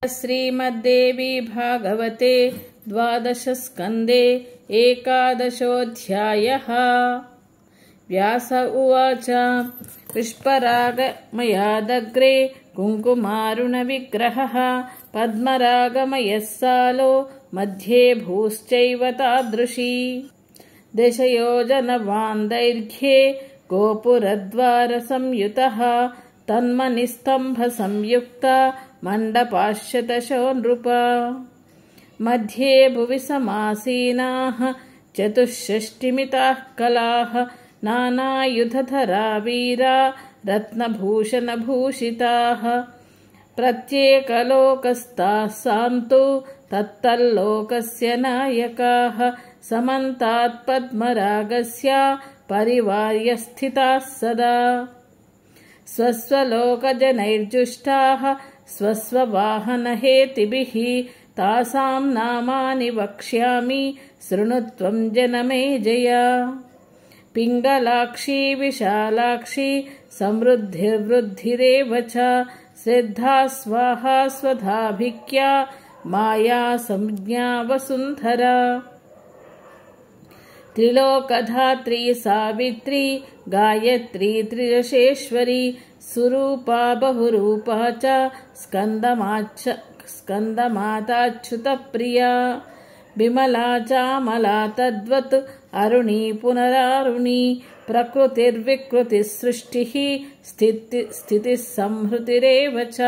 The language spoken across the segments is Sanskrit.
श्रीमद्देवी भागवते द्वादश स्कन्धे एकादशोऽध्यायः। व्यास उवाच पुष्परागमयादग्रे कुङ्कुमारुणविग्रहः पद्मरागमयः सालो मध्ये भूश्चैव तादृशी दशयोजनवान् दैर्घ्ये गोपुरद्वारसंयुतः तन्मनिस्तम्भसंयुक्ता मण्डपाश्यतशो नृप मध्ये भुवि समासीनाः चतुष्षष्टिमिताः कलाः नानायुधधरा वीरा रत्नभूषणभूषिताः प्रत्येकलोकस्ताः सान्तु तत्तल्लोकस्य नायकाः समन्तात् पद्मरागस्य परिवार्य स्थिताः सदा स्वस्वलोकजनैर्जुष्टाः स्वस्ववाहनहेतिभिः तासां नामानि वक्ष्यामि शृणुत्वं जनमेजय। पिङ्गलाक्षी विशालाक्षी समृद्धिर्वृद्धिरेव च श्रद्धा स्वाहा स्वधाभिक्या माया संज्ञा वसुन्धरा त्रिलोकधात्री सावित्री गायत्री त्रिदशेश्वरी सुरूपा बहुरूपा च स्कन्दमाताच्युतप्रिया विमला चामला तद्वत् अरुणी पुनरारुणी प्रकृतिर्विकृतिसृष्टिः स्थितिः संहृतिरेव च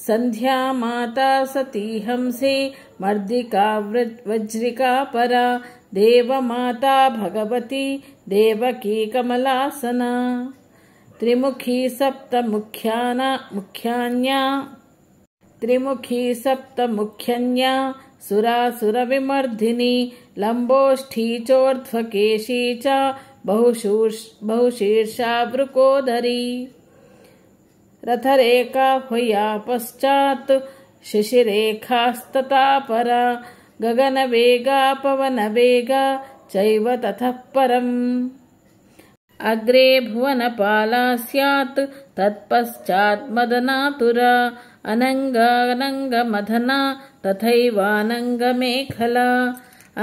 सन्ध्या माता सती हंसी मर्दिका वज्रिका परा देवमाता भगवती देवकी कमलासना त्रिमुखी सप्तमुख्यन्या सुरासुरविमर्दिनी लम्बोष्ठी चोर्ध्वकेशी च बहुशीर्षा वृकोदरी रथरेखा ह्वया पश्चात् शशिरेखास्तथा परा गगनवेगा पवनवेगा चैव ततः परम् अग्रे भुवनपाला स्यात् तत्पश्चात् मदनातुरा अनङ्गानङ्गमदना तथैवानङ्गमेखला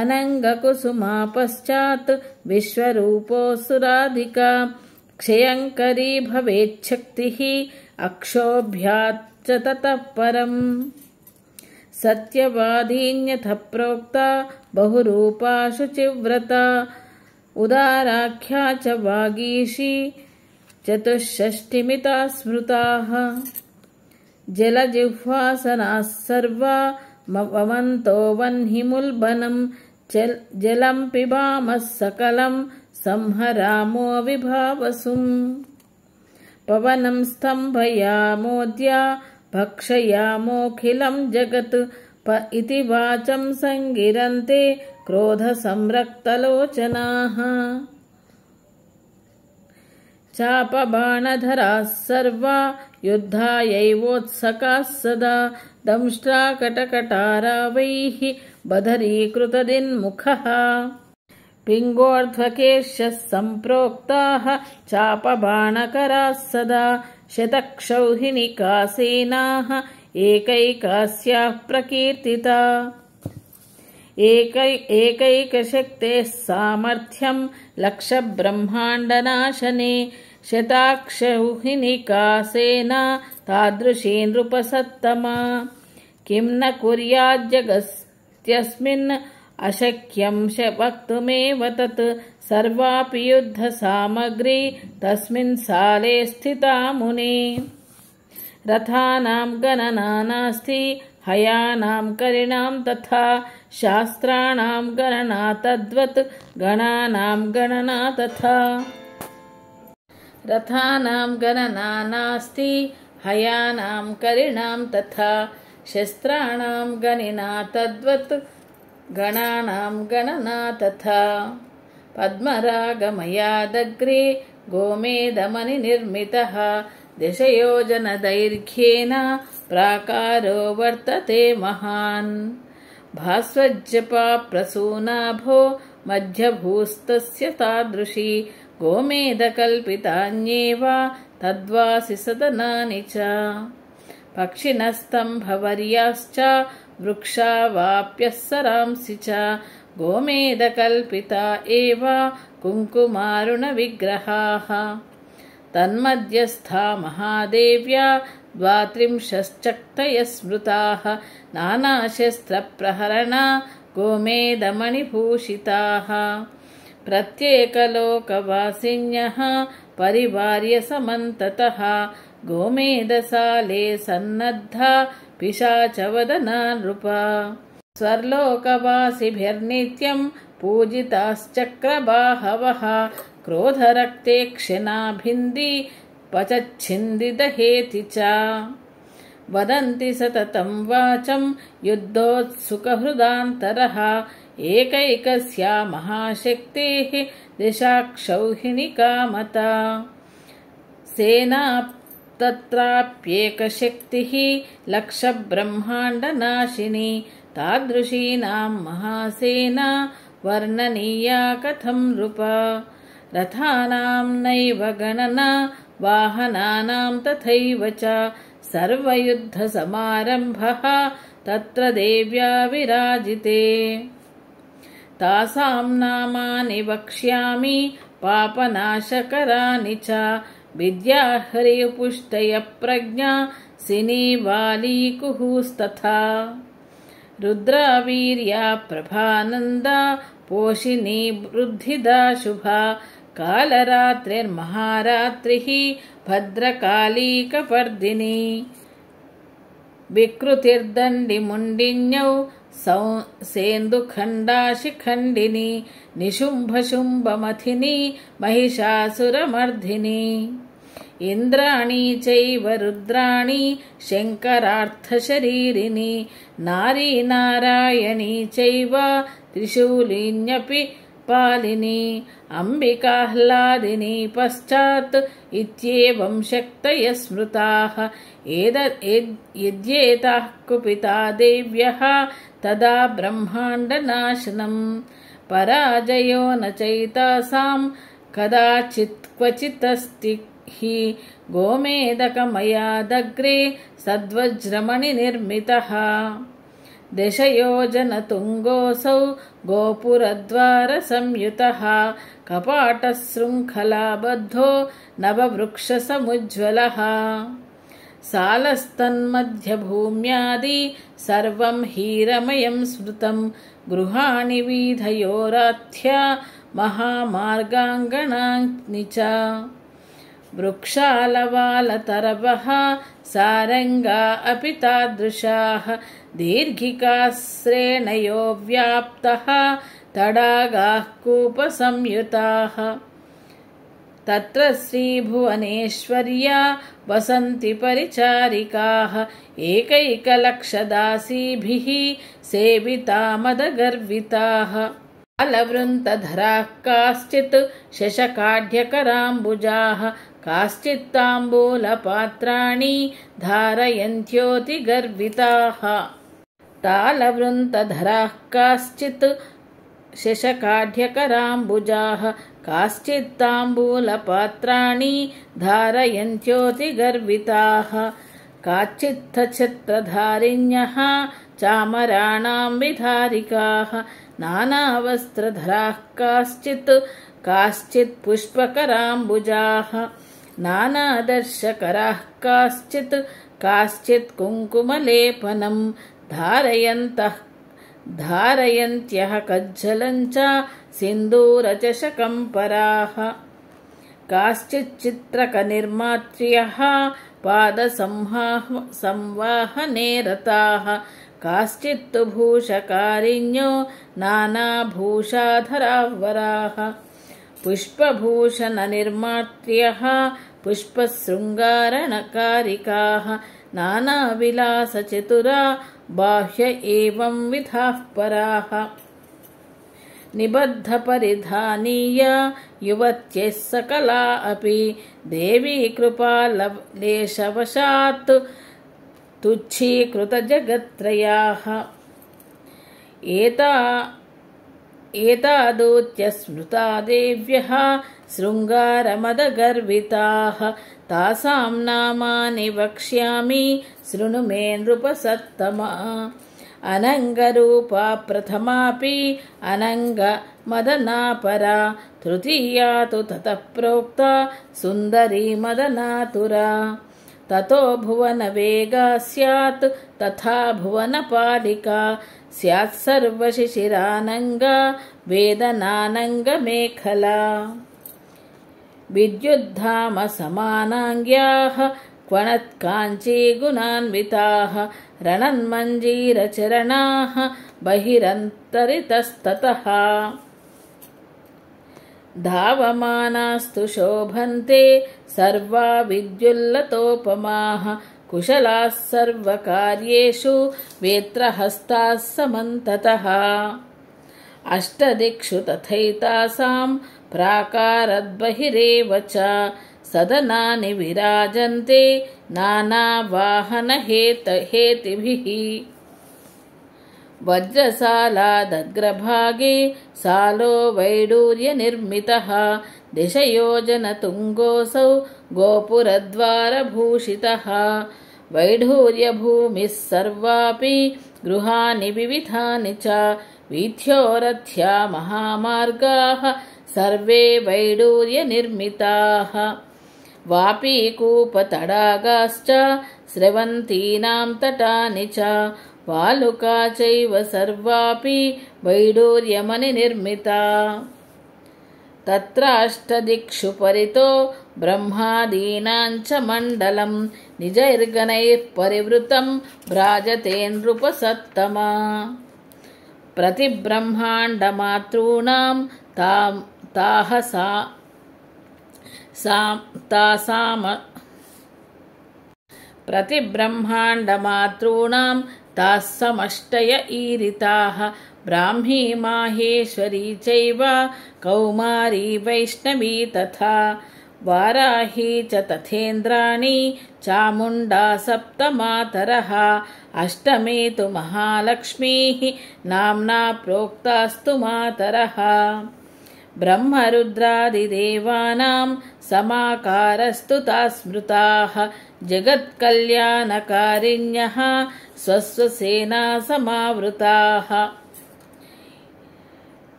अनङ्गकुसुमा पश्चात् विश्वरूपोऽसुराधिका क्षयङ्करी भवेच्छक्तिः अक्षोभ्यात् च ततः परम् सत्यवादीन्यथ प्रोक्ता बहुरूपा शुचिव्रता उदाराख्या च वागीशी चतुष्षष्टिमिता स्मृताः जलजिह्वासनाः सर्वा वमन्तो वह्निमुल्बनं जलं पिबामः सकलं संहरामो विभावसुम् पवनं स्तम्भयामोद्या भक्षयामोऽखिलं जगत् इति वाचं संगिरन्ते क्रोधसंरक्तलोचनाः चापबाणधराः सर्वा युद्धायैवोत्सकाः सदा दंष्ट्राकटकटारावैः बधरीकृतदिन्मुखः पिङ्गोर्ध्वकेश्यः सम्प्रोक्ताः चापबाणकराः सदा शतक्षौहिणिकासेनाः एकैकास्याः प्रकीर्तिता एकैकशक्तेः सामर्थ्यं लक्षब्रह्माण्डनाशने शताक्षौहिणिकासेना तादृशी नृपसत्तमा किं न कुर्याज्जगत्यस्मिन् अशक्यं वक्तुमेव तत् सर्वापि युद्धसामग्री तस्मिन् साले स्थिता मुने रथानां गणना नास्ति हयानां करिणां तथा शास्त्राणां गणना तद्वत् गणानां गणना तथा रथानां गणना नास्ति हयानां करिणां तथा शस्त्राणां गणना तद्वत् गणानां गणना तथा पद्मरागमयादग्रे गोमेदमनिर्मितः दशयोजनदैर्घ्येन प्राकारो वर्तते महान् भास्वज्जपा प्रसूनाभो मध्यभूस्तस्य तादृशी गोमेदकल्पितान्येव तद्वासि सदनानि च पक्षिणस्तम्भवर्याश्च वृक्षावाप्यः सरांसि च गोमेदकल्पिता एव कुङ्कुमारुणविग्रहाः तन्मध्यस्था महादेव्या 32 स्मृताः नानाशस्त्रप्रहरणा गोमेदमणिभूषिताः प्रत्येकलोकवासिन्यः परिवार्य समन्ततः गोमेदसाले सन्नद्धा पिशाचवदना नृपा स्वर्लोकवासिभिर्नित्यं पूजिताश्चक्रबाहवः क्रोधरक्ते क्षिणाभिन्दी पचच्छिन्दिदहेति च वदन्ति सततं वाचं युद्धोत्सुकहृदान्तरः एकैकस्या महाशक्तेः दिशाक्षौहिणिकामता सेना तत्राप्येकशक्तिः लक्षब्रह्माण्डनाशिनी तादृशीनां महासेना वर्णनीया कथं नृपा रथानां नैव गणना वाहनानां तथैव च सर्वयुद्धसमारम्भः तत्र देव्या विराजिते तासां नामानि वक्ष्यामि पापनाशकराणि च विद्या हरिपुष्टयप्रज्ञा सिनीवालीकुहुस्तथा रुद्रावीर्या प्रभानन्दा पोषिणी वृद्धिदा शुभा कालरात्रिर्महारात्रिः भद्रकालीकपर्दिनी विकृतिर्दण्डिमुण्डिन्यौ सेन्दुखण्डाशिखण्डिनी निशुम्भशुम्भमथिनी महिषासुरमर्धिनी इन्द्राणी चैव रुद्राणी शङ्करार्थशरीरिणी नारी नारायणी चैव त्रिशूलिन्यपि पालिनी अम्बिकाह्लादिनी पश्चात् इत्येवं शक्तयः स्मृताः यद्येताः कुपिता देव्यः तदा ब्रह्माण्डनाशनम् पराजयो न चैतासां कदाचित् क्वचिदस्ति हि गोमेदकमयादग्रे सद्वज्रमणिनिर्मितः दशयोजनतुङ्गोऽसौ गोपुरद्वारसंयुतः कपाटशृङ्खलाबद्धो नववृक्षसमुज्ज्वलः सालस्तन्मध्यभूम्यादि सर्वं हीरमयं स्मृतं गृहाणि वीथयोराथ्या महामार्गाङ्गणानि च वृक्षालवालतरवः सारङ्गा अपि तादृशाः दीर्घिकाश्रेणयो व्याप्तः तडागाः कूपसंयुताः तत्र श्रीभुवनेश्वर्या वसन्ति परिचारिकाः एकैकलक्षदासीभिः सेविता मदगर्विताः अलवृन्तधराः काश्चित् शशकाढ्यकराम्बुजाः काश्चित्ताम्बूलपात्राणि धारयन्त्योतिगर्विताः तालवृन्तधराः काश्चित् शशकाढ्यकराम्बुजाः काश्चित्ताम्बूलपात्राणि धारयन्त्योतिगर्विताः काचित्थच्छत्रधारिण्यः चामराणां विधारिकाः नानावस्त्रधराः काश्चित् पुष्पकराम्बुजाः नानादर्शकराः काश्चित् कुङ्कुमलेपनं धारयन्त्यः कज्जलञ्च सिन्दूरचषकम्पराः काश्चिच्चित्रकनिर्मात्र्यः पादसंवाहने रताः काश्चित्तु भूषकारिण्यो नानाभूषाधरावराः पुष्पभूषणनिर्मात्र्यः पुष्पशृङ्गारणकारिकाः नानाविलासचतुरा बाह्य एवं विधाः पराः निबद्धपरिधानीया युवत्यः सकला अपि देवी कृपालेशवशात् तुच्छीकृतजगत्त्रयाः एतादूत्य स्मृता देव्यः शृङ्गारमदगर्विताः तासां नामानि वक्ष्यामि शृणु मे नृपसत्तमा अनङ्गरूपा प्रथमापि अनङ्गमदनापरा तृतीया तु ततः प्रोक्ता सुन्दरी मदनातुरा ततो भुवनवेगा स्यात् तथा भुवनपालिका स्यात् सर्वशिशिरानङ्गा वेदनानङ्गमेखला विद्युद्धाम समानाङ्ग्याः क्वणत्काञ्चीगुणान्विताः रणन्मञ्जीरचरणाः बहिरन्तरितस्ततः धावमानास्तु शोभन्ते सर्वा विद्युल्लतोपमाः कुशलाः सर्वकार्येषु वेत्रहस्ताः समन्ततः अष्टदिक्षु तथैतासां प्राकारद्बहिरेव च सदनानि विराजन्ते नानावाहनहेतिभिः वज्रसालादग्रभागे सालो वैडूर्यनिर्मितः दिशयोजनतुङ्गोऽसौ गोपुरद्वारभूषितः वैढूर्यभूमिः सर्वापि गृहाणि विविधानि च वीथ्योरथ्या महामार्गाः सर्वे वैडूर्यनिर्मिताः वापीकूपतडागाश्च स्रवन्तीनां तटानि च वालुका चैव सर्वापि वैडूर्यमनिर्मिता तत्राष्टदिक्षु परितो ब्रह्मादीनां च मण्डलं निजैर्गणैः परिवृतं भ्राजते नृपसत्तमा प्रतिब्रह्माण्डमातॄणां ताः समष्टय ईरिताः ब्राह्मी माहेश्वरी चैव कौमारी वैष्णवी तथा वाराही च तथेन्द्राणी चामुण्डा सप्तमातरः अष्टमे तु महालक्ष्मीः नाम्ना प्रोक्तास्तु मातरः ब्रह्मरुद्रादिदेवानां समाकारस्तु ताः स्मृताः जगत्कल्याणकारिण्यः स्वस्वसेना समावृताः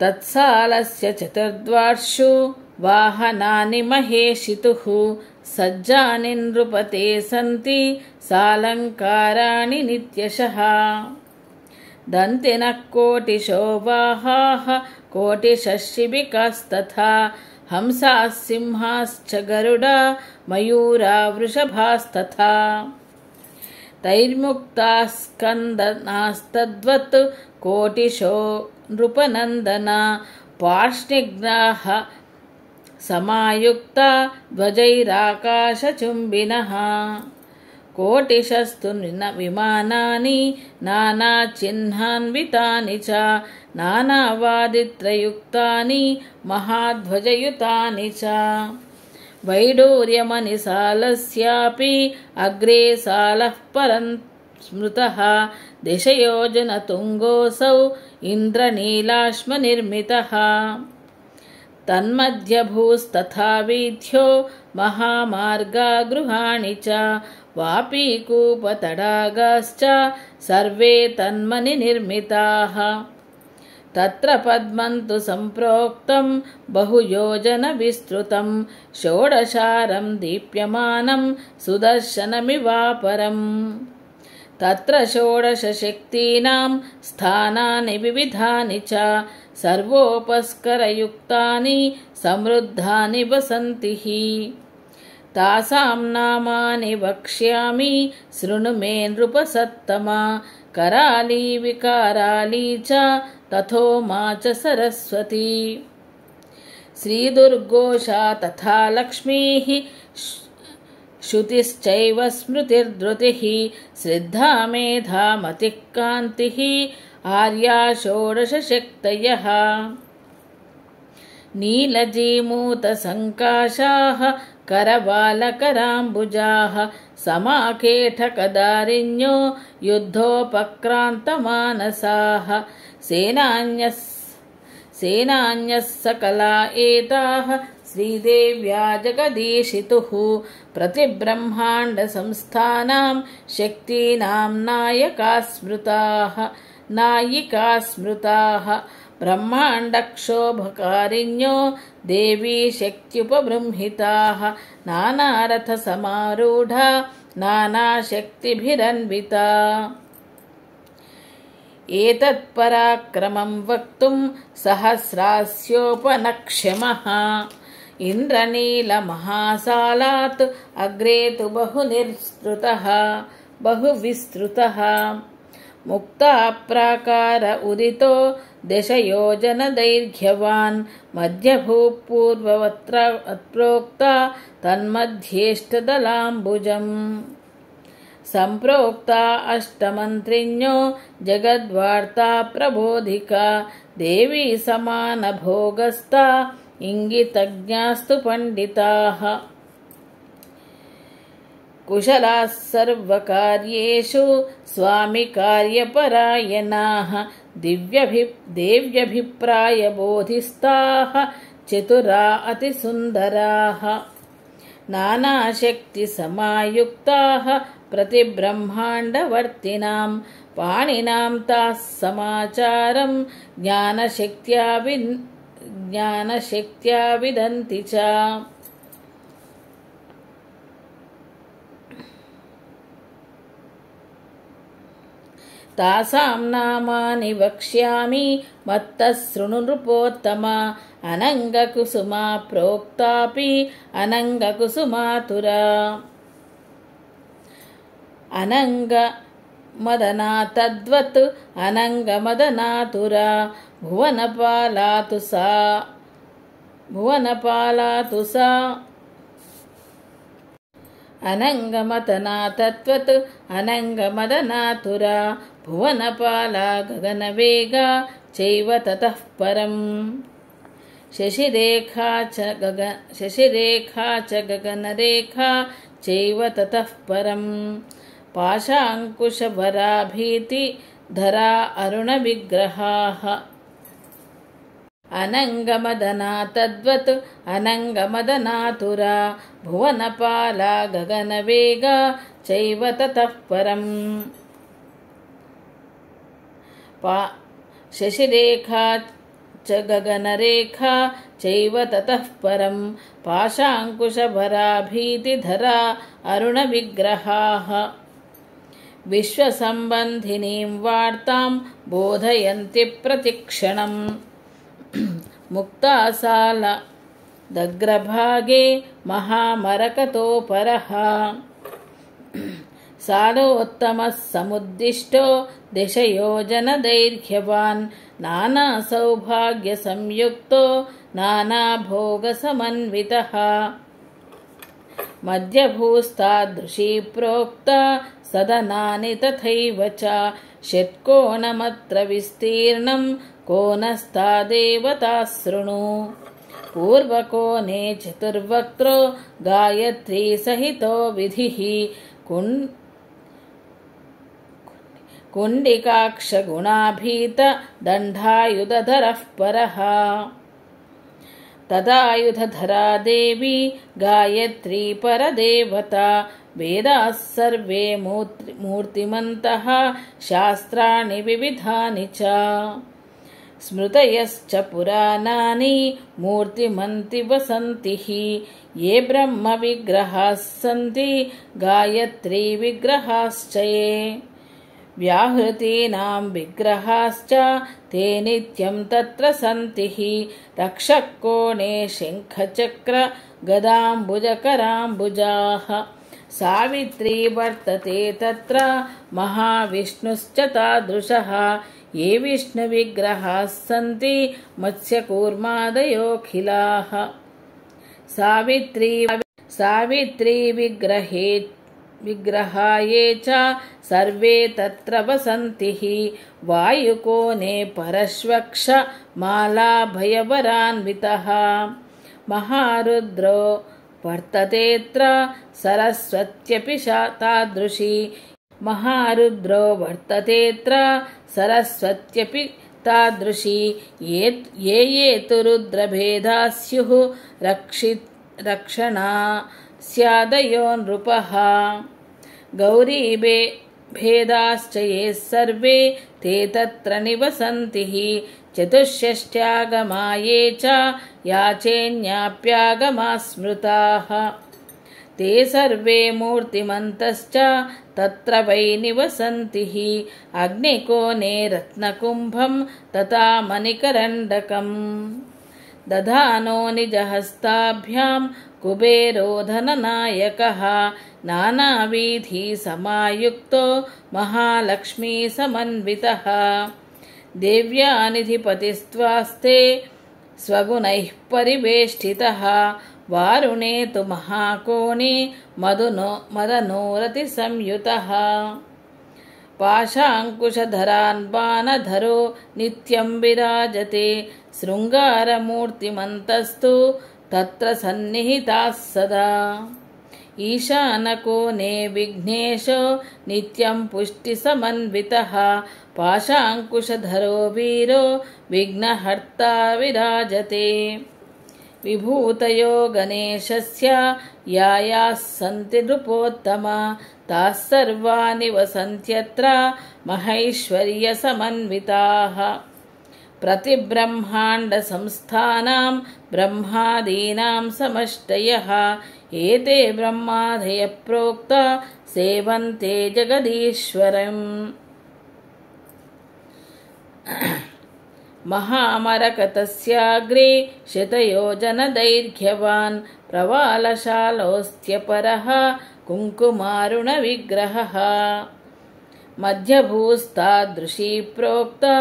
तत्सालस्य चतुर्द्वार्षु वाहनानि महेशितुः सज्जानि नृपते सन्ति सालङ्काराणि नित्यशः दन्तिनः कोटिशो वाहाः कोटिशशिबिकास्तथा हंसाः सिंहाश्च गरुडा मयूरा वृषभास्तथा तैर्मुक्ताः स्कन्दनास्तद्वत् कोटिशो नृपनन्दना पार्ष्णिग्नाः समायुक्ता ध्वजैराकाशचुम्बिनः कोटिशस्तु विमानानि नानाचिह्नान्वितानि च नानावादित्रयुक्तानि महाध्वजयुतानि च वैडूर्यमनिसालस्यापि अग्रे सालः परं स्मृतः दिशयोजनतुङ्गोऽसौ इन्द्रनीलाश्मनिर्मितः तन्मध्यभूस्तथा वीथ्यो महामार्गा गृहाणि च वापीकूपतडागाश्च सर्वे तन्मनिर्मिताः तत्र पद्मं तु सम्प्रोक्तं बहुयोजनविस्तृतं षोडशारं दीप्यमानं सुदर्शनमिवापरम् तत्र षोडशशक्तीनां स्थानानि विविधानि च सर्वोपस्करयुक्तानि समृद्धानि वसन्ति तासां नामानि वक्ष्यामि शृणु मे नृपसत्तमा कराली विकाराली च तथोमा च सरस्वती श्रीदुर्गोषा तथा लक्ष्मीः श्रुतिश्चैव स्मृतिर्धृतिः श्रद्धा मेधा मतिः कान्तिः आर्या षोडशशक्तयः नीलजीमूतसङ्काशाः करवालकराम्बुजाः समाकेठकदारिण्यो युद्धोपक्रान्तमानसाः सेनान्यः सकला एताः श्रीदेव्या जगदीशितुः प्रतिब्रह्माण्डसंस्थानां शक्तीनां नायिका स्मृताः ब्रह्माण्डक्षोभकारिण्यो देवी शक्त्युपबृंहिताः नानारथसमारूढा नानाशक्तिभिरन्विता एतत्पराक्रमं वक्तुं सहस्रास्योपनक्ष्यमः इन्द्रनीलमहासालात् अग्रे तु बहुविस्तृतः मुक्ताप्राकार उदितो दशयोजनदैर्घ्यवान् मध्यभूपूर्ववत्र प्रोक्ता तन्मध्येष्टदलाम्बुजम् सम्प्रोक्ता अष्टमन्त्रिण्यो जगद्वार्ता प्रबोधिका देवी समानभोगस्ता इंगितज्ञास्तु पंडिताः कुशलाः सर्वकार्येषु स्वामिकार्यपरायणाः देव्यभिप्रायबोधिस्ताः चतुरा अतिसुन्दराः नानाशक्तिसमायुक्ताः प्रतिब्रह्माण्डवर्तिनां पाणिनां ताः समाचारं ज्ञानशक्त्या विदन्ति च तासां नामानि वक्ष्यामि मत्तः शृणु नृपोत्तम अनङ्गकुसुमा प्रोक्तापि अनङ्गकुसुमातुरा अनङ्गमदना तद्वत् अनङ्गमदनातुरा भुवनपालातु सा अनङ्गमदना तद्वत् अनङ्गमदनातुरा भुवनपाला गगनवेगा चैव ततः परम् शशिरेखा च गगनरेखा चैव ततः परम् पाशाङ्कुशभराभीतिधरा अरुणविग्रहाः अनङ्गमदना तद्वत् अनङ्गमदनातुरा भुवनपाला गगनवेगा चैव ततः परम् शशिरेखा च गगनरेखा चैव ततः परम् पाशाङ्कुशभराभीतिधरा अरुणविग्रहाः विश्वसम्बन्धिनीं वार्तां बोधयन्ति प्रतिक्षणम् मुक्तासालदग्रभागे महामरकतोपरः सालोत्तमः समुद्दिष्टो दशयोजनदैर्घ्यवान् नानासौभाग्यसंयुक्तो नानाभोगसमन्वितः मध्यभूस्तादृशी प्रोक्ता सदनानि तथैव च षट्कोणमत्र विस्तीर्णं कोनस्तादेवता शृणु पूर्वकोणे चतुर्वक्त्रो गायत्री सहितो विधिः कुण्डिकाक्षगुणाभीत दण्डायुधधरः परः तदायुधधरा देवी गायत्री परदेवता वेदाः सर्वे मूर्तिमन्तः शास्त्राणि विविधानि च स्मृतयश्च पुराणानि मूर्तिमन्ति वसन्ति ये ब्रह्मविग्रहाः सन्ति गायत्री विग्रहाश्च ये व्याहृतीनां विग्रहाश्च ते नित्यं तत्र सन्ति रक्षकोणे शङ्खचक्र गदाम्बुजकराम्बुजाः सावित्री वर्तते तत्र महाविष्णुश्च तादृशः ये विष्णुविग्रहाः सन्ति मत्स्यकूर्मादयोऽखिलाः सावित्री विग्रहाये च सर्वे तत्र वसन्ति वायुकोणे परश्वक्ष मालाभयवरान्वितः महारुद्रो वर्ततेऽत्र सरस्वत्यपि तादृशी महारुद्रो वर्ततेऽत्र सरस्वत्यपि तादृशी ये तु रुद्रभेदा स्युः रक्षणा स्यादयो नृपः गौरीभेदाश्च ये सर्वे ते तत्र निवसन्ति चतुष्षष्ट्यागमा ये च याचेन्याप्यागमा स्मृताः ते सर्वे मूर्तिमन्तश्च तत्र वै निवसन्ति अग्निकोणे रत्नकुम्भं तथा मणिकरण्डकम् दधानो निजहस्ताभ्यां कुबेरो धननायकः नानावीथीसमायुक्तो महालक्ष्मीसमन्वितः देव्यानिधिपतिस्त्वास्ते स्वगुणैः परिवेष्टितः वारुणे तु महाकोणे मदनोरतिसंयुतः पाशाङ्कुशधरान् बाणधरो नित्यं विराजते शृङ्गारमूर्तिमन्तस्तु तत्र सन्निहिताः सदा ईशानकोणे विघ्नेशो नित्यं पुष्टिसमन्वितः पाशाङ्कुशधरो वीरो विघ्नहर्ता विराजते विभूतयो गणेशस्य यायाः सन्ति नृपोत्तमा ताः सर्वा निवसन्त्यत्र महैश्वर्यसमन्विताः प्रतिब्रह्माण्डसंस्थानां ब्रह्मादीनां समष्टयः एते ब्रह्मादयः प्रोक्ता सेवन्ते जगदीश्वरम् महामरकतस्याग्रे शतयोजनदैर्घ्यवान् प्रवालशालोऽस्त्यपरः कुङ्कुमारुणविग्रहः मध्यभूस्तादृशी प्रोक्ता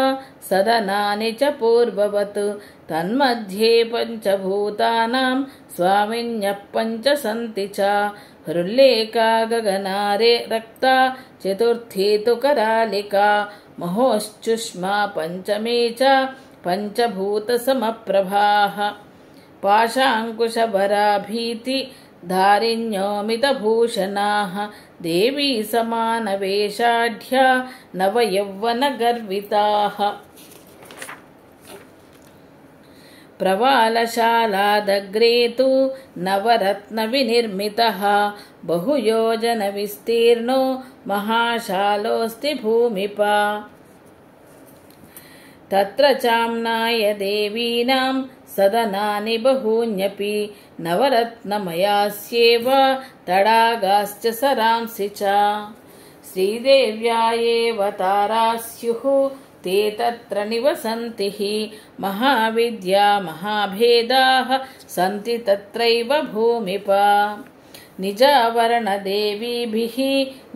सदनानि च पूर्ववत् तन्मध्ये पञ्चभूतानां स्वामिन्यः पञ्च सन्ति च हृल्लेखा गगनारे रक्ता चतुर्थी तु करालिका महोश्चुष्मा पञ्चमी च पञ्चभूतसमप्रभाः पाशाङ्कुशभराभीति धारिण्योमितभूषणाः देवी समानवेषाढ्या नवयौवनगर्विताः प्रवालशालादग्रे तु नवरत्नविनिर्मितः बहुयोजनविस्तीर्णो महाशालोऽस्ति भूमिपा तत्र चाम्नाय देवीनां सदनानि बहून्यपि नवरत्नमयास्येव तडागाश्च सरांसि च श्रीदेव्या एव ताराः स्युः ते तत्र निवसन्ति महाविद्या महाभेदाः सन्ति तत्रैव भूमिपा निजावरणदेवीभिः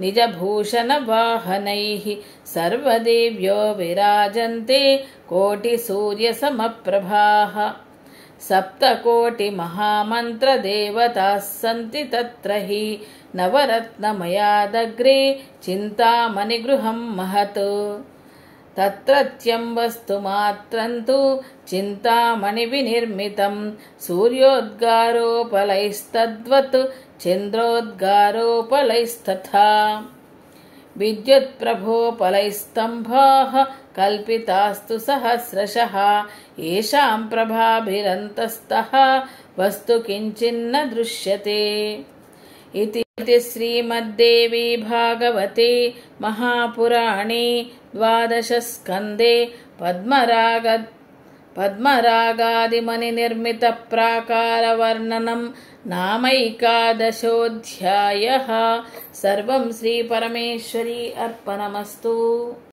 निजभूषणवाहनैः सर्वदेव्यो विराजन्ते कोटिसूर्यसमप्रभाः सप्तकोटिमहामन्त्रदेवताः सन्ति तत्र हि नवरत्नमयादग्रे चिन्तामणिगृहं महत् तत्रत्यं वस्तुमात्रं तु चिन्तामणिविनिर्मितं सूर्योद्गारोपलैस्तद्वत् चन्द्रोद्गारोपलैस्तथा विद्युत्प्रभोपलैस्तम्भाः कल्पितास्तु सहस्रशः येषां प्रभाभिरन्तस्तः वस्तु किञ्चिन्न दृश्यते इति श्रीमद्देवी भागवते महापुराणे 12 स्कन्धे पद्मरागादिमणिनिर्मितप्राकारवर्णनं नामैकादशोऽध्यायः। सर्वं श्रीपरमेश्वरी अर्पणमस्तु।